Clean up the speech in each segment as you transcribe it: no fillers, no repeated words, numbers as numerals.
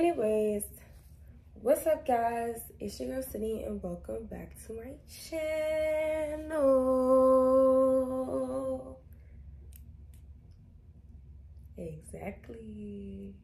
anyways, what's up guys? It's your girl Sydney and welcome back to my channel. Exactly.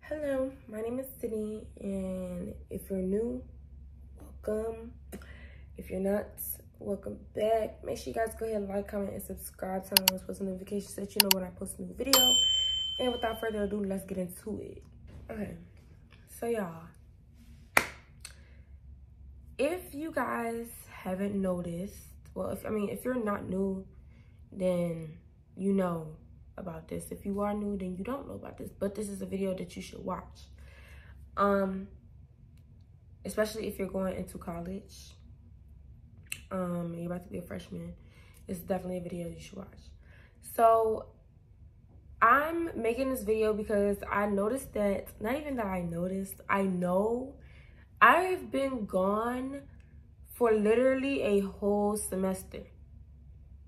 Hello, my name is Sydney, and if you're new, welcome. If you're not, welcome back. Make sure you guys go ahead and like, comment, and subscribe. Turn on those post notifications so that you know when I post a new video. And without further ado, let's get into it. Okay, so y'all, if you guys haven't noticed, well, if you're not new, then you know about this. If you are new, then you don't know about this, but this is a video that you should watch, especially if you're going into college, and you're about to be a freshman. It's definitely a video you should watch. So I'm making this video because I noticed that, not even that I noticed, I know I've been gone for literally a whole semester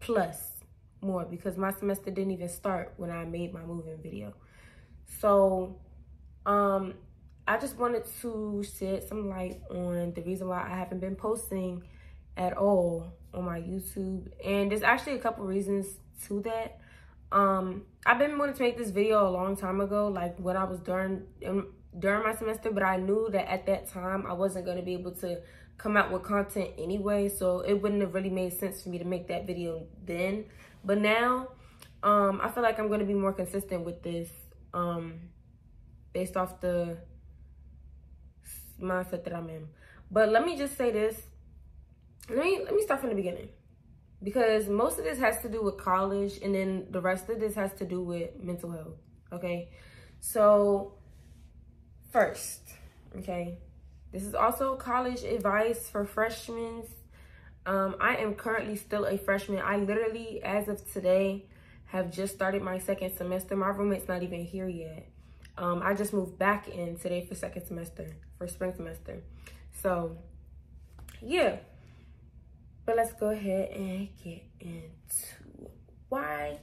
plus more, because my semester didn't even start when I made my moving video. So I just wanted to shed some light on the reason why I haven't been posting at all on my YouTube, and there's actually a couple reasons to that. I've been wanting to make this video a long time ago, like when I was during my semester, but I knew that at that time I wasn't going to be able to come out with content anyway, so it wouldn't have really made sense for me to make that video then. But now, I feel like I'm going to be more consistent with this, based off the mindset that I'm in. But let me just say this. Let me start from the beginning, because most of this has to do with college, and then the rest of this has to do with mental health, okay? So, first, okay, this is also college advice for freshmen. I am currently still a freshman. I literally, as of today, have just started my second semester. My roommate's not even here yet. I just moved back in today for spring semester. So, yeah. But let's go ahead and get into why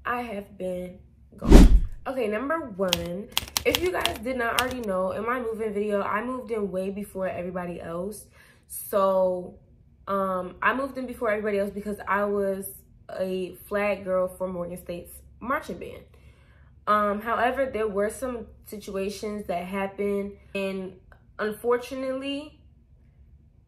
I have been gone. Okay, number one, if you guys did not already know, in my moving video, I moved in way before everybody else. So, I moved in before everybody else because I was a flag girl for Morgan State's marching band. However, there were some situations that happened, and unfortunately,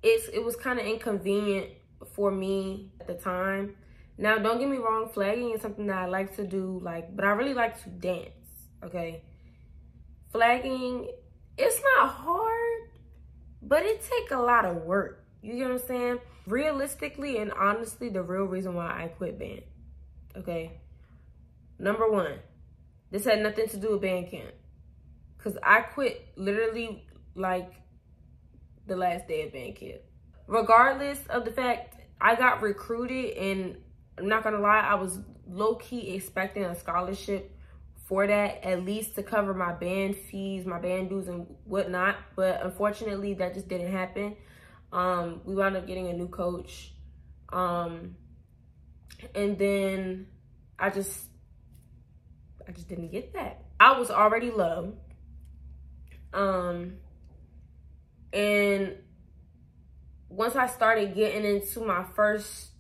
it was kind of inconvenient for me at the time. Now, don't get me wrong, flagging is something that I like to do, but I really like to dance, okay? Flagging, it's not hard, but it takes a lot of work. You get what I'm saying? Realistically and honestly, the real reason why I quit band, okay? Number one, this had nothing to do with band camp, because I quit literally the last day of band camp. Regardless of the fact, I got recruited, and I'm not gonna lie, I was low-key expecting a scholarship for that, at least to cover my band fees, my band dues and whatnot, but unfortunately that just didn't happen. We wound up getting a new coach, and then I just didn't get that. I was already low, and once I started getting into my first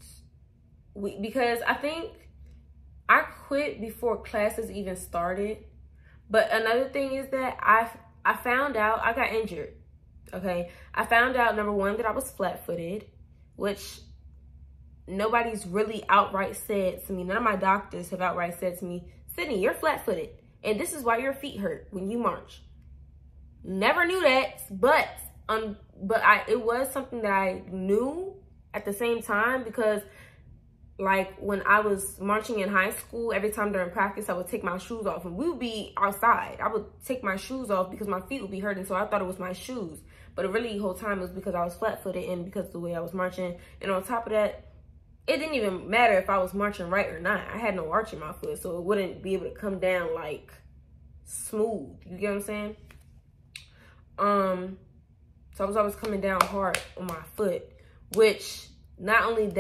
week, because I think I quit before classes even started. But another thing is that I found out I got injured. Okay, I found out, number one, that I was flat-footed, which nobody's really outright said to me. None of my doctors have outright said to me, Sydney, you're flat-footed, and this is why your feet hurt when you march. Never knew that, but it was something that I knew at the same time, because when I was marching in high school, every time during practice, I would take my shoes off, and we would be outside. I would take my shoes off because my feet would be hurting, so I thought it was my shoes. But really, the whole time, it was because I was flat-footed and because of the way I was marching. And on top of that, it didn't even matter if I was marching right or not. I had no arch in my foot, so it wouldn't be able to come down like smooth. You get what I'm saying? So I was always coming down hard on my foot, which not only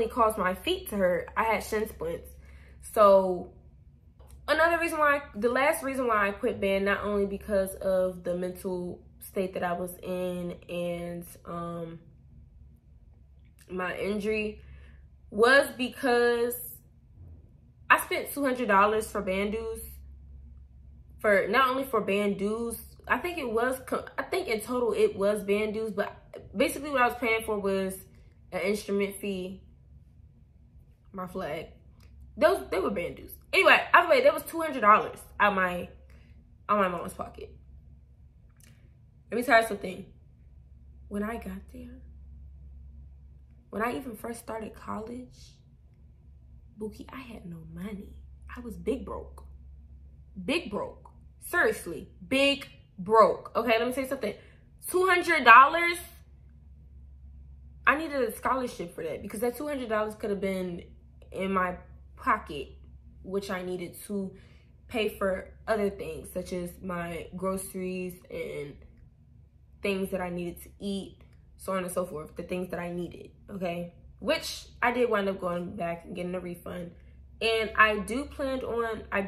caused my feet to hurt, I had shin splints. So the last reason why I quit band, not only because of the mental state that I was in and my injury, was because I spent $200 for band dues. For not only for band dues, I think in total it was band dues, but basically what I was paying for was an instrument fee, my flag. They were band dues. Anyway, either way, there was $200 out of my mom's pocket. Let me tell you something. When I got there, when I even first started college, Bookie, I had no money. I was big broke. Big broke. Seriously, big broke. Okay, let me say something. $200, I needed a scholarship for that, because that $200 could have been in my pocket, which I needed to pay for other things, such as my groceries and things that I needed to eat, so on and so forth, the things that I needed, okay? Which I did wind up going back and getting a refund. And I do plan on, I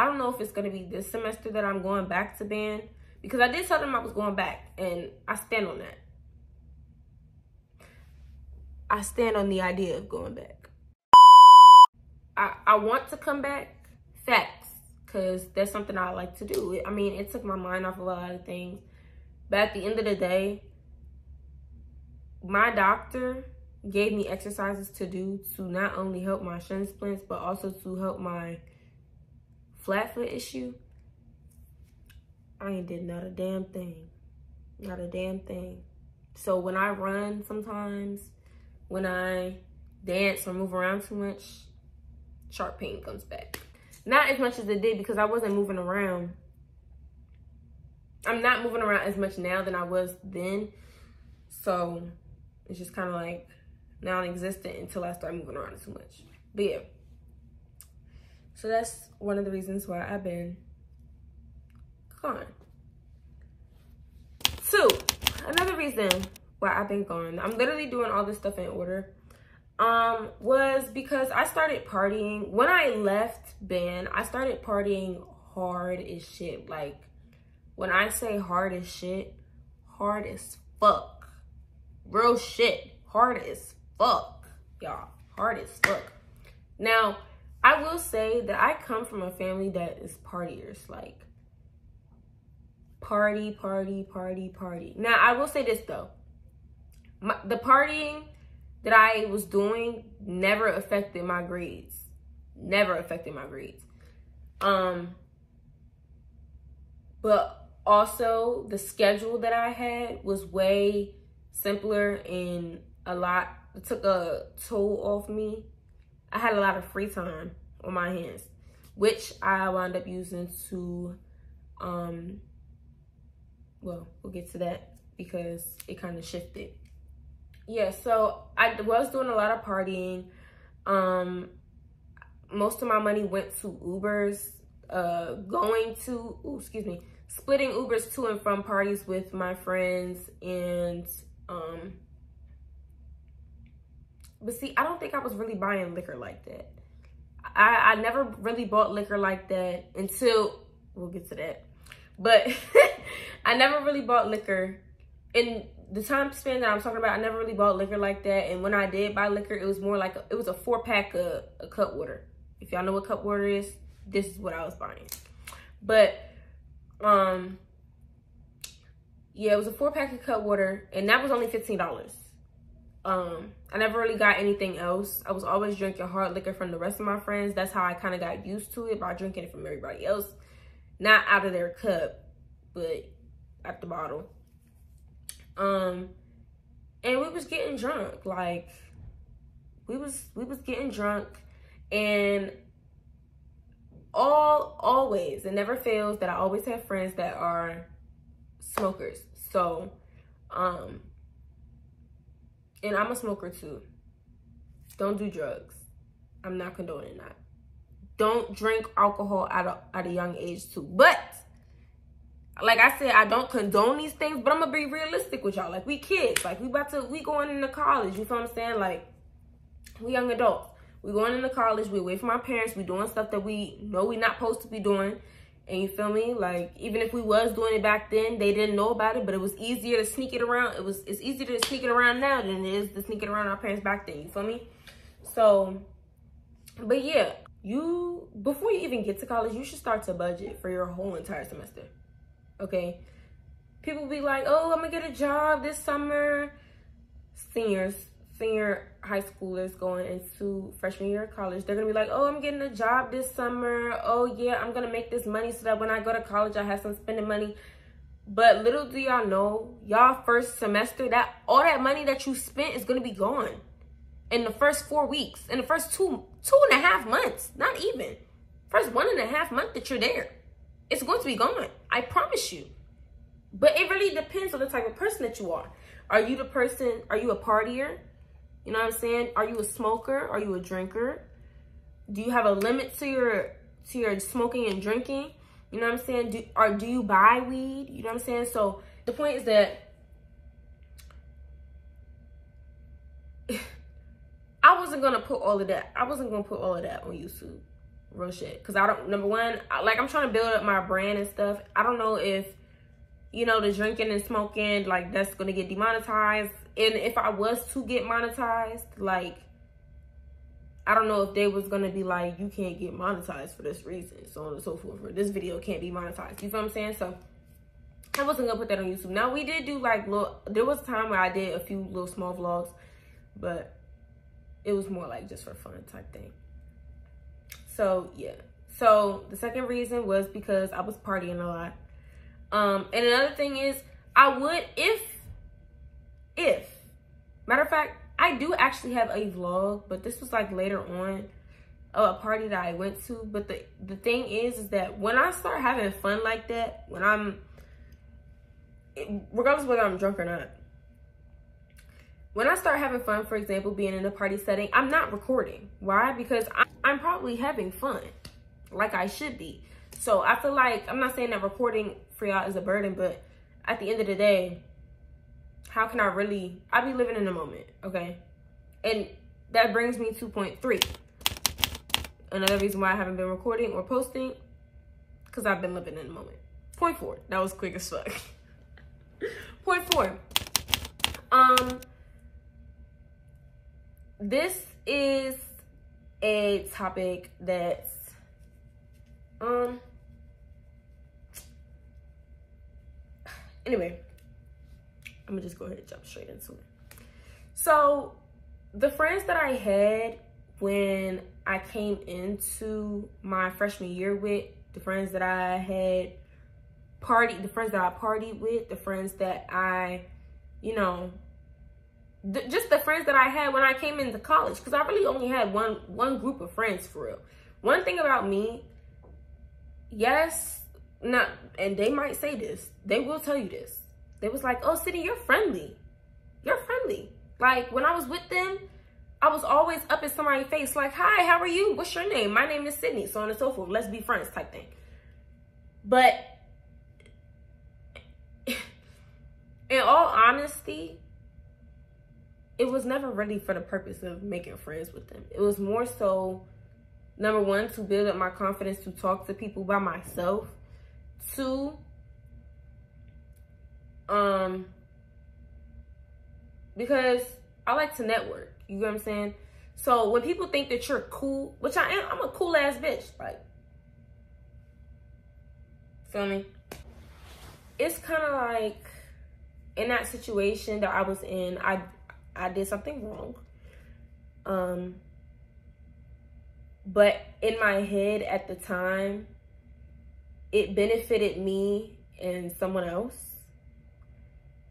don't know if it's going to be this semester that I'm going back to band, because I did tell them I was going back, and I stand on that. I stand on the idea of going back. I want to come back, facts, because that's something I like to do. I mean, it took my mind off of a lot of things. But at the end of the day, my doctor gave me exercises to do to not only help my shin splints, but also to help my flat foot issue. I ain't did not a damn thing. Not a damn thing. So when I run sometimes, when I dance or move around too much, sharp pain comes back. Not as much as it did, because I wasn't moving around. I'm not moving around as much now than I was then. So it's just kind of like non-existent until I start moving around too much. But yeah. So that's one of the reasons why I've been gone. Two, another reason why I've been gone, I'm literally doing all this stuff in order, was because I started partying. When I left band, I started partying hard as shit. Like, when I say hard as shit, hard as fuck. Real shit. Hard as fuck, y'all. Hard as fuck. Now, I will say that I come from a family that is partiers. Like, party, party, party, party. Now, I will say this, though. The partying that I was doing never affected my grades. Never affected my grades. But also, the schedule that I had was way simpler and it took a toll off me. I had a lot of free time on my hands, which I wound up using to, well, we'll get to that because it kind of shifted. Yeah, so I was doing a lot of partying. Most of my money went to Ubers, splitting Ubers to and from parties with my friends. And but see, I don't think I was really buying liquor like that. I never really bought liquor like that until, we'll get to that. But I never really bought liquor. In the time span that I'm talking about, I never really bought liquor like that. And when I did buy liquor, it was more like, it was a 4-pack of Cutwater. If y'all know what Cutwater is, this is what I was buying. But, yeah, it was a 4-pack of Cutwater, and that was only $15. I never really got anything else. I was always drinking hard liquor from the rest of my friends. That's how I kind of got used to it, by drinking it from everybody else. Not out of their cup, but at the bottle. And we was getting drunk. Like, we was getting drunk, and always, it never fails that I always have friends that are smokers. So, and I'm a smoker too. Don't do drugs. I'm not condoning that. Don't drink alcohol at a young age too. But like I said, I don't condone these things, but I'm gonna be realistic with y'all. Like, we kids, like we going into college, you feel what I'm saying? Like, we young adults. We going into college, we away from our parents, we doing stuff that we know we not supposed to be doing. And you feel me? Like, even if we was doing it back then, they didn't know about it, but it was easier to sneak it around. It's easier to sneak it around now than it is to sneak it around our parents back then, you feel me? So, but yeah, before you even get to college, you should start to budget for your whole entire semester. Okay? People be like, oh, I'm gonna get a job this summer. Senior high schoolers going into freshman year of college, they're gonna be like, oh, I'm getting a job this summer. Oh yeah, I'm gonna make this money so that when I go to college, I have some spending money. But little do y'all know, y'all first semester, that all that money that you spent is gonna be gone in the first 4 weeks, in the first two and a half months, not even. First 1.5 months that you're there, it's going to be gone. I promise you. But it really depends on the type of person that you are. Are you a partier? You know what I'm saying? Are you a smoker? Are you a drinker? Do you have a limit to your smoking and drinking? You know what I'm saying? Do you buy weed? You know what I'm saying? So the point is that I wasn't gonna put all of that. I wasn't gonna put all of that on YouTube. Real shit. Cause I don't, number one, I'm trying to build up my brand and stuff. I don't know if, you know, the drinking and smoking, like, that's gonna get demonetized. And if I was to get monetized, like, I don't know if they was gonna be like, you can't get monetized for this reason, so on and so forth. Or this video can't be monetized. You feel what I'm saying? So I wasn't gonna put that on YouTube. Now, we did do like there was a time where I did a few little small vlogs, but it was more like just for fun type thing. So yeah. So the second reason was because I was partying a lot. And another thing is, I would, if matter of fact, I do actually have a vlog, but this was like later on, a party that I went to. But the thing is that when I start having fun like that, regardless of whether I'm drunk or not, when I start having fun, for example, being in a party setting, I'm not recording. Why? Because I'm probably having fun, like I should be. So I feel like, I'm not saying that recording for y'all is a burden, but at the end of the day, how can I be living in the moment, okay? And that brings me to point 3. Another reason why I haven't been recording or posting, because I've been living in the moment. Point 4, that was quick as fuck. Point 4, this is a topic that's, anyway, I'm gonna just go ahead and jump straight into it. So the friends that I had when I came into my freshman year with, the friends that I had partied, the friends that I partied with, the friends that I, you know, just the friends that I had when I came into college, because I really only had one group of friends for real. One thing about me, and they might say this, they will tell you this. They was like, oh, Sydney, you're friendly. You're friendly. Like, when I was with them, I was always up in somebody's face like, hi, how are you? What's your name? My name is Sydney, so on and so forth. Let's be friends type thing. But in all honesty, it was never really for the purpose of making friends with them. It was more so, number one, to build up my confidence to talk to people by myself. 2, because I like to network. You know what I'm saying? So when people think that you're cool, which I am, I'm a cool ass bitch. Like, feel me? It's kind of like, in that situation that I was in, I did something wrong. But in my head at the time, it benefited me and someone else.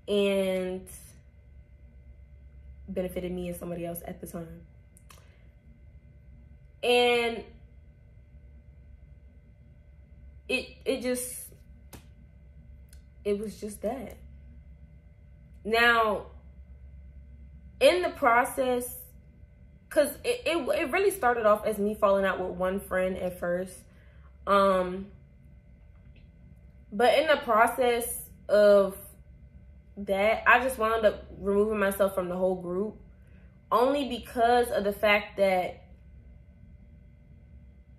And benefited me and somebody else at the time. And it was just that. Now, in the process, because it really started off as me falling out with one friend at first. But in the process of that, I just wound up removing myself from the whole group, only because of the fact that,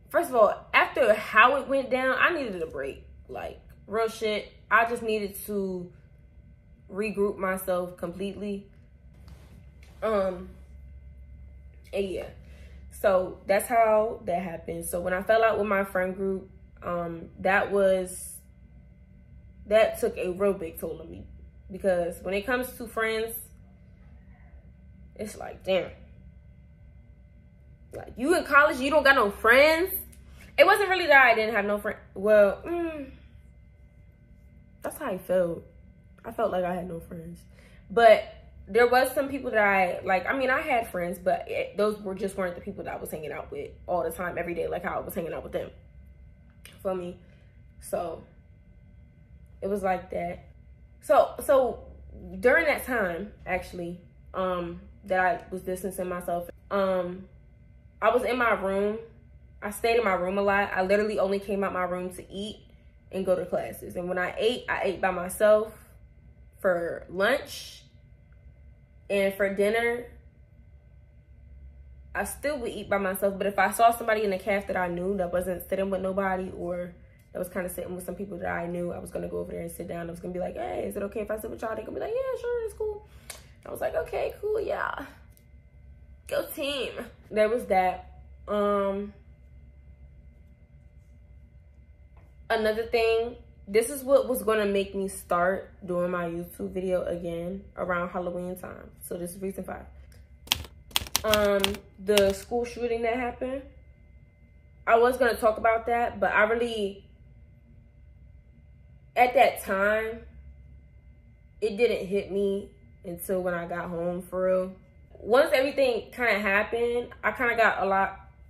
first of all, after how it went down, I needed a break. Like, real shit. I just needed to regroup myself completely. And yeah. So that's how that happened. So when I fell out with my friend group, that took a real big toll on me. Because when it comes to friends, it's like, damn. Like, you in college, you don't got no friends? It wasn't really that I didn't have no friends. Well, that's how I felt. I felt like I had no friends. But there was some people that I had friends, but those weren't the people that I was hanging out with all the time, every day, like how I was hanging out with them. For me. So, it was like that. So during that time, actually, that I was distancing myself, I was in my room. I stayed in my room a lot. I literally only came out my room to eat and go to classes. And when I ate by myself for lunch, and for dinner, I still would eat by myself. But if I saw somebody in the caf that I knew that wasn't sitting with nobody, or that was kind of sitting with some people that I knew, I was going to go over there and sit down. I was going to be like, hey, is it okay if I sit with y'all? They're going to be like, yeah, sure, it's cool. I was like, okay, cool, yeah. Go team. There was that. Another thing, this is what was going to make me start doing my YouTube video again around Halloween time. So this is reason 5. The school shooting that happened. I was going to talk about that, but I really, at that time, it didn't hit me until when I got home, for real. Once everything kind of happened, I kind of got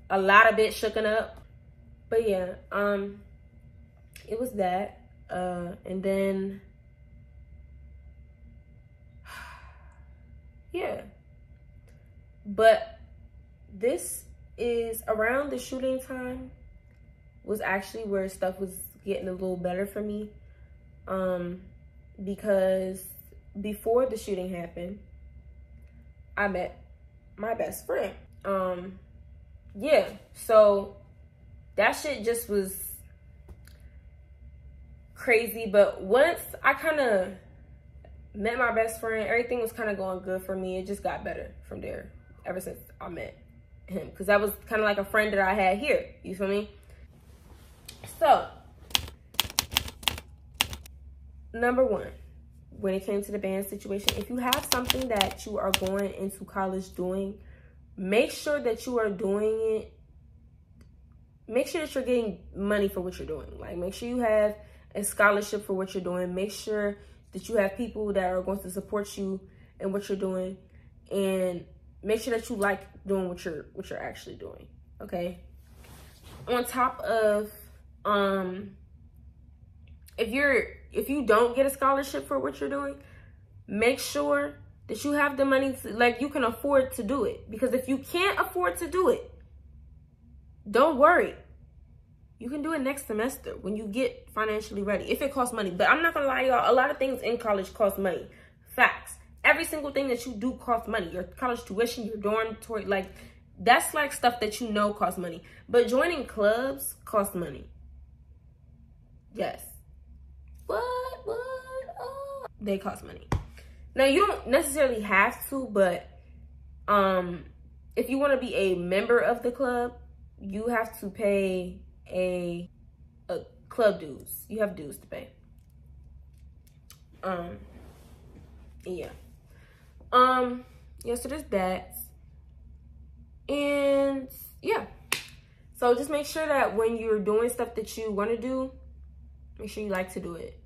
a lot of it shooken up. But yeah, it was that. And then, yeah. But this is around the shooting time was actually where stuff was getting a little better for me. Because before the shooting happened, I met my best friend. Yeah, so that shit just was crazy. But once I kind of met my best friend, everything was kind of going good for me. It just got better from there ever since I met him, because that was kind of like a friend that I had here, you feel me? So number 1, when it came to the band situation, if you have something that you are going into college doing, make sure that you are doing it. Make sure that you're getting money for what you're doing. Like, make sure you have a scholarship for what you're doing. Make sure that you have people that are going to support you in what you're doing, and make sure that you like doing what you're actually doing. Okay. On top of, if you don't get a scholarship for what you're doing, make sure that you have the money to, like, you can afford to do it. Because if you can't afford to do it, don't worry. You can do it next semester when you get financially ready, if it costs money. But I'm not gonna lie, y'all, a lot of things in college cost money. Facts. Every single thing that you do costs money. Your college tuition, your dormitory, like, that's like stuff that you know costs money. But joining clubs costs money. Yes. What? Oh. They cost money. Now, you don't necessarily have to, but if you want to be a member of the club, you have to pay a club dues. You have dues to pay. Yeah. Yeah, so there's that. And yeah. So just make sure that when you're doing stuff that you want to do, make sure you like to do it.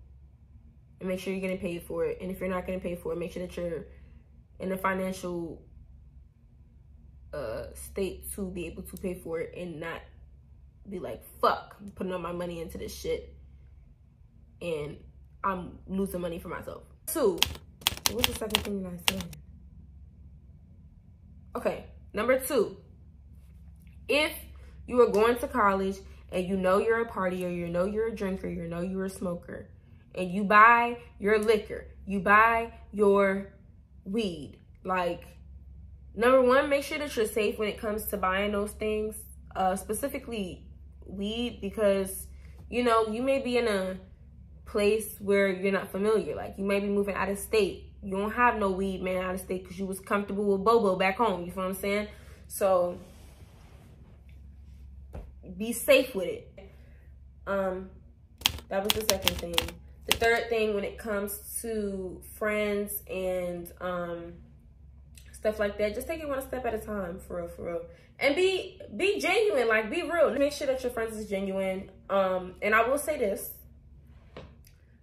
And make sure you're getting paid for it. And if you're not getting paid for it, make sure that you're in a financial state to be able to pay for it, and not be like, fuck, I'm putting all my money into this shit and I'm losing money for myself. 2, what was the second thing that I said? Okay, number 2. If you are going to college and you know you're a partier, you know you're a drinker, you know you're a smoker, and you buy your liquor, you buy your weed, like, number 1, make sure that you're safe when it comes to buying those things, specifically weed, because, you know, you may be in a place where you're not familiar. Like, you may be moving out of state. You don't have no weed man out of state because you was comfortable with Bobo back home. You feel what I'm saying? So be safe with it. That was the second thing. The third thing, when it comes to friends and stuff like that, just take it one step at a time, for real, for real. And be genuine, like, be real. Make sure that your friends is genuine. And I will say this.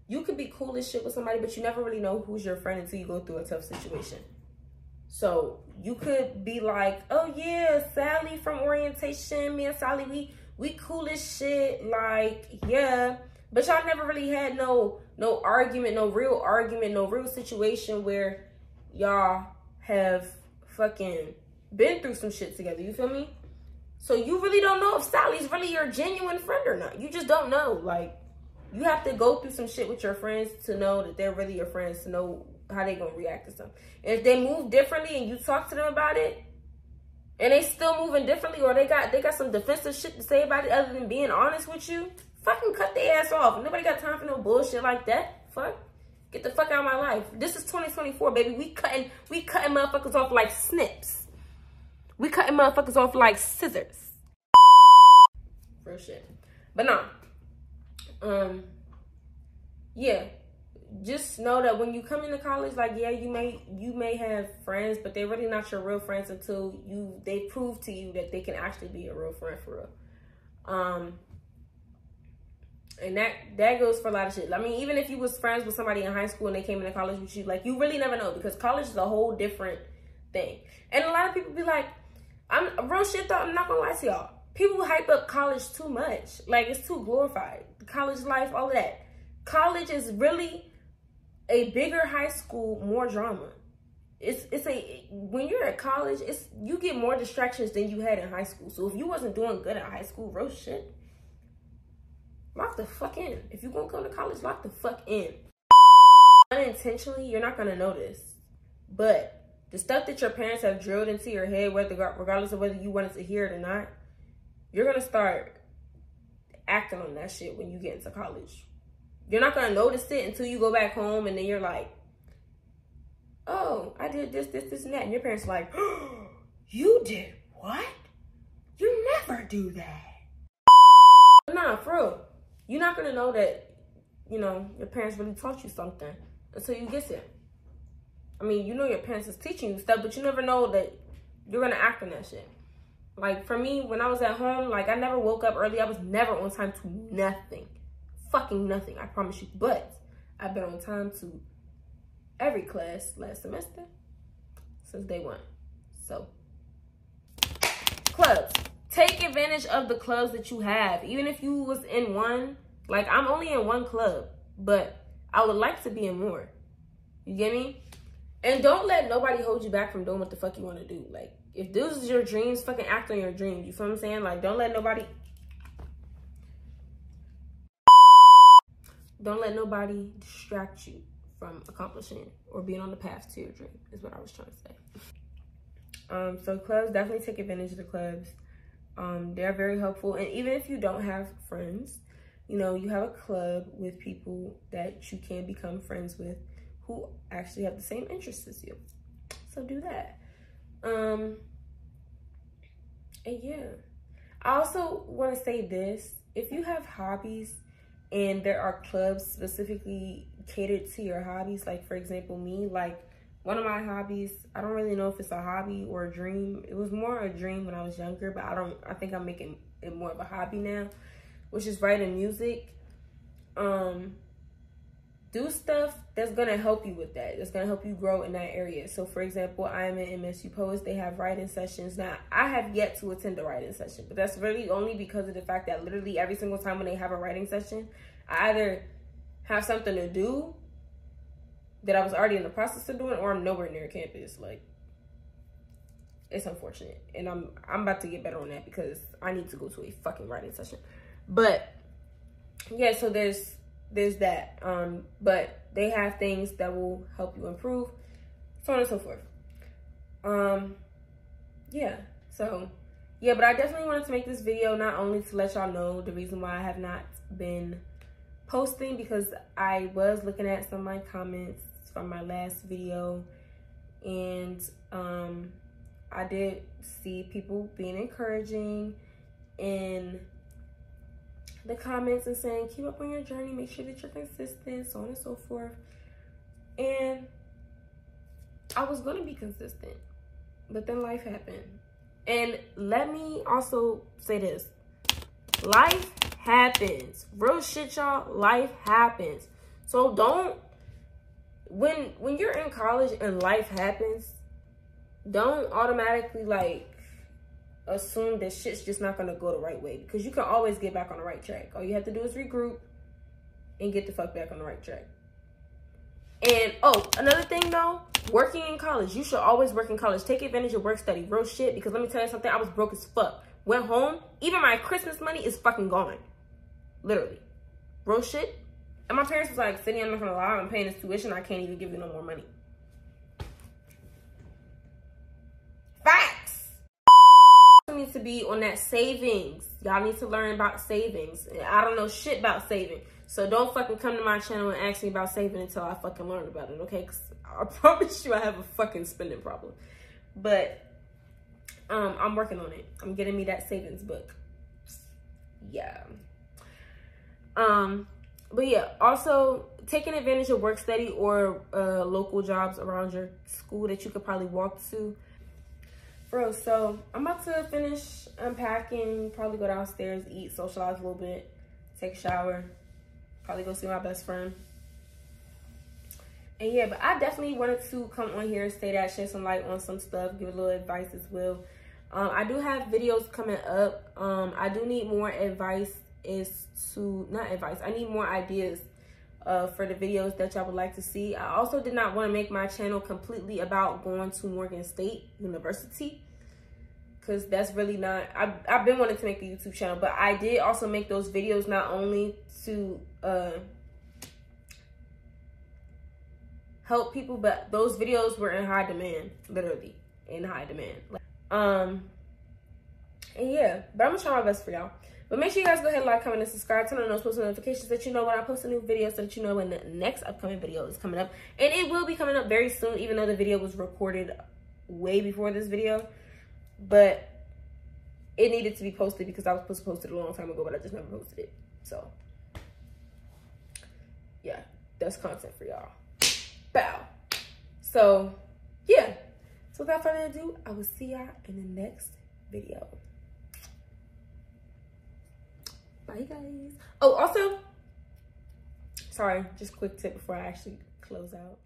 You could be cool as shit with somebody, but you never really know who's your friend until you go through a tough situation. So you could be like, oh yeah, Sally from orientation, me and Sally, we cool as shit, like, yeah. But y'all never really had no argument, no real situation where y'all have fucking been through some shit together, you feel me? So you really don't know if Sally's really your genuine friend or not. You just don't know. Like, you have to go through some shit with your friends to know that they're really your friends, to know how they gonna react to something. And if they move differently and you talk to them about it, and they still moving differently, or they got some defensive shit to say about it other than being honest with you, fucking cut their ass off. Nobody got time for no bullshit like that. Fuck. Get the fuck out of my life. This is 2024, baby. We cutting motherfuckers off like snips. We cutting motherfuckers off like scissors. Real shit. But no. Yeah, just know that when you come into college, like, yeah, you may have friends, but they're really not your real friends until they prove to you that they can actually be a real friend for real. And that goes for a lot of shit. I mean, even if you was friends with somebody in high school and they came into college with you, like, you really never know, because college is a whole different thing. And a lot of people be like, real shit though, I'm not gonna lie to y'all. People hype up college too much. Like, it's too glorified. College life, all of that. College is really a bigger high school, more drama. When you're at college, you get more distractions than you had in high school. So if you wasn't doing good at high school, real shit, lock the fuck in. If you're gonna come to college, lock the fuck in. Unintentionally, you're not gonna notice. But the stuff that your parents have drilled into your head, regardless of whether you wanted to hear it or not, you're gonna start acting on that shit when you get into college. You're not gonna notice it until you go back home, and then you're like, oh, I did this, and that. And your parents are like, oh, you did what? You never do that. Nah, for real. You're not gonna know that, you know, your parents really taught you something until you get it. I mean, you know your parents is teaching you stuff, but you never know that you're gonna act on that shit. Like, for me, when I was at home, like, I never woke up early. I was never on time to nothing. Fucking nothing, I promise you. But I've been on time to every class last semester since day one. So, clubs. Take advantage of the clubs that you have. Even if you was in one, like, I'm only in one club, but I would like to be in more. You get me? And don't let nobody hold you back from doing what the fuck you want to do. Like, if this is your dreams, fucking act on your dreams. You feel what I'm saying? Like, don't let nobody distract you from accomplishing or being on the path to your dream, is what I was trying to say. So clubs, definitely take advantage of the clubs. They're very helpful. And even if you don't have friends, you know, you have a club with people that you can become friends with who actually have the same interests as you. So do that. And yeah, I also want to say this. If you have hobbies and there are clubs specifically catered to your hobbies, like, for example, me, like, one of my hobbies, I don't really know if it's a hobby or a dream. It was more a dream when I was younger, but I think I'm making it more of a hobby now, which is writing music. Do stuff that's gonna help you with that. That's gonna help you grow in that area. So, for example, I am in MSU Poets. They have writing sessions. Now, I have yet to attend a writing session, but that's really only because of the fact that literally every single time when they have a writing session, I either have something to do that I was already in the process of doing, or I'm nowhere near campus. Like, it's unfortunate. And I'm about to get better on that because I need to go to a fucking writing session. But yeah, so there's that. But they have things that will help you improve, so on and so forth. Yeah, so yeah, but I definitely wanted to make this video not only to let y'all know the reason why I have not been posting, because I was looking at some of my comments from my last video, and I did see people being encouraging in the comments and saying keep up on your journey, make sure that you're consistent, so on and so forth. And I was gonna be consistent, but then life happened. And let me also say this, life happens. Real shit, y'all, life happens. So don't, when you're in college and life happens, don't automatically like assume that shit's just not gonna go the right way, because you can always get back on the right track. All you have to do is regroup and get the fuck back on the right track. And oh, another thing though, working in college, you should always work in college. Take advantage of work study, real shit, because let me tell you something, I was broke as fuck. Went home, even my Christmas money is fucking gone. Literally. Real shit. And my parents was like, Sydney, I'm not gonna lie, I'm paying this tuition, I can't even give you no more money. Facts. You need to be on that savings. Y'all need to learn about savings. I don't know shit about saving. So don't fucking come to my channel and ask me about saving until I fucking learn about it, okay? Because I promise you I have a fucking spending problem. But I'm working on it. I'm getting me that savings book. Yeah. But yeah, also taking advantage of work study or local jobs around your school that you could probably walk to. Bro, so I'm about to finish unpacking, probably go downstairs, eat, socialize a little bit, take a shower, probably go see my best friend. And yeah, but I definitely wanted to come on here, say that, shed some light on some stuff, give a little advice as well. I do have videos coming up. I do need more advice I need more ideas for the videos that y'all would like to see. I also did not want to make my channel completely about going to Morgan State University, because that's really not, I've been wanting to make a YouTube channel, but I did also make those videos not only to help people, but those videos were in high demand, literally in high demand. And yeah, but I'm gonna try my best for y'all. But make sure you guys go ahead, like, comment, and subscribe. Turn on those post notifications so that you know when I post a new video, so that you know when the next upcoming video is coming up. And it will be coming up very soon, even though the video was recorded way before this video. But it needed to be posted because I was supposed to post it a long time ago, but I just never posted it. So yeah, that's content for y'all. Bow. So yeah, so without further ado, I will see y'all in the next video. Bye guys. Oh, also, sorry, just quick tip before I actually close out.